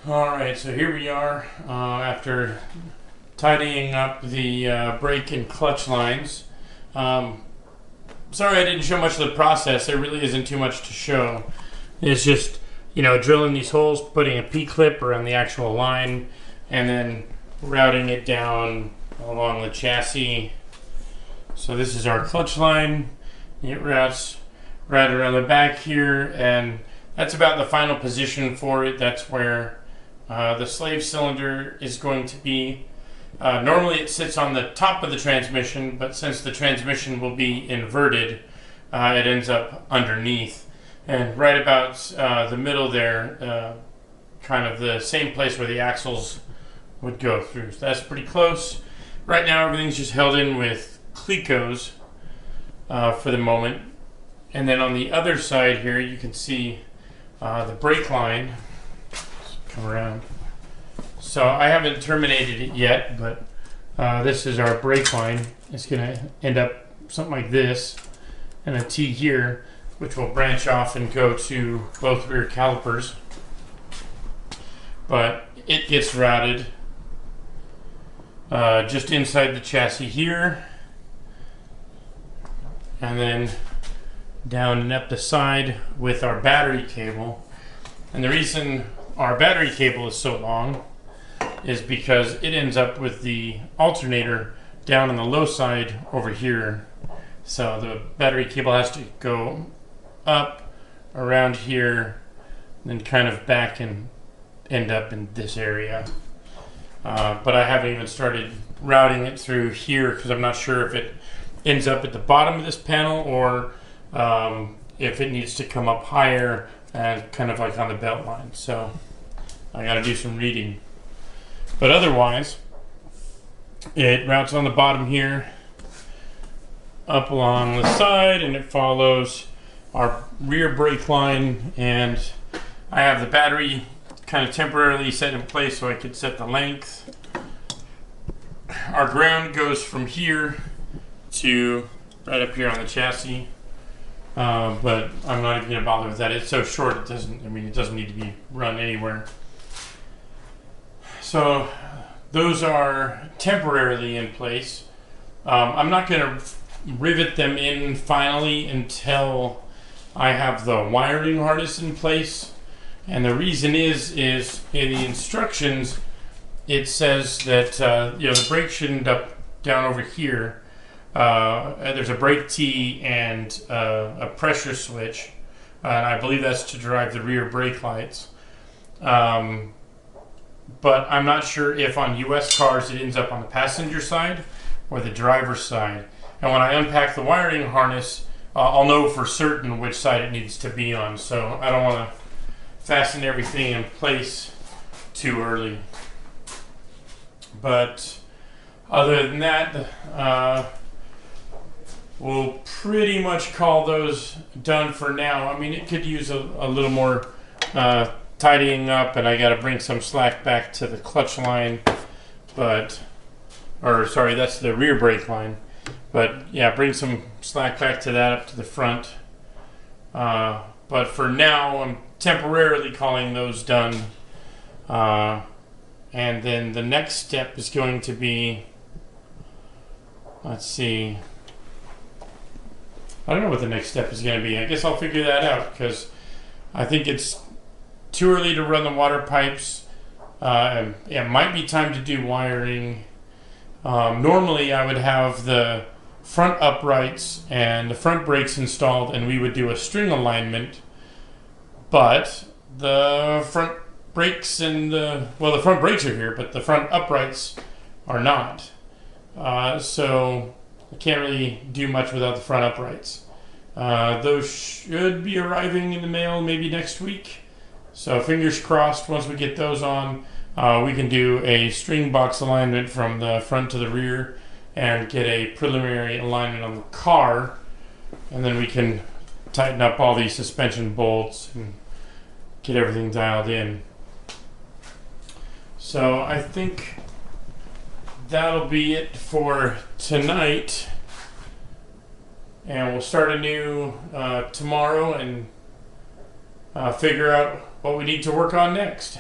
Alright, so here we are after tidying up the brake and clutch lines. Sorry I didn't show much of the process. There really isn't too much to show. It's just, drilling these holes, putting a P-clip around the actual line, and then routing it down along the chassis. So this is our clutch line. It routes right around the back here, and that's about the final position for it. That's where the slave cylinder is going to be. Normally it sits on the top of the transmission, but since the transmission will be inverted, it ends up underneath. And right about the middle there, kind of the same place where the axles would go through. So that's pretty close. Right now everything's just held in with Clecos for the moment. And then on the other side here you can see the brake line. Come around. So I haven't terminated it yet, but this is our brake line. It's going to end up something like this, and a T here, which will branch off and go to both rear calipers. But it gets routed just inside the chassis here, and then down and up the side with our battery cable. And the reason our battery cable is so long is because it ends up with the alternator down on the low side over here. So the battery cable has to go up around here, then kind of back and end up in this area. But I haven't even started routing it through here because I'm not sure if it ends up at the bottom of this panel or if it needs to come up higher and kind of like on the belt line. So I got to do some reading. But otherwise, it routes on the bottom here, up along the side, and it follows our rear brake line. And I have the battery kind of temporarily set in place so I could set the length. Our ground goes from here to right up here on the chassis. But I'm not even going to bother with that. It's so short, it doesn't need to be run anywhere. So those are temporarily in place. I'm not going to rivet them in finally until I have the wiring harness in place. And the reason is in the instructions, it says that the brake should end up down over here. There's a brake tee and a pressure switch, and I believe that's to drive the rear brake lights. But I'm not sure if on US cars it ends up on the passenger side or the driver's side. And when I unpack the wiring harness, I'll know for certain which side it needs to be on. So I don't want to fasten everything in place too early. But other than that, we'll pretty much call those done for now. I mean, it could use a little more tidying up, and I got to bring some slack back to the clutch line, that's the rear brake line. But yeah, bring some slack back to that up to the front. But for now, I'm temporarily calling those done. And then the next step is going to be, let's see, I don't know what the next step is going to be. I guess I'll figure that out because I think it's too early to run the water pipes. It might be time to do wiring. Normally I would have the front uprights and the front brakes installed and we would do a string alignment, but the front brakes and the front brakes are here, but the front uprights are not. So I can't really do much without the front uprights. Those should be arriving in the mail maybe next week. So fingers crossed, once we get those on, we can do a string box alignment from the front to the rear and get a preliminary alignment on the car. And then we can tighten up all these suspension bolts and get everything dialed in. So I think that'll be it for tonight. And we'll start anew tomorrow and figure out what we need to work on next.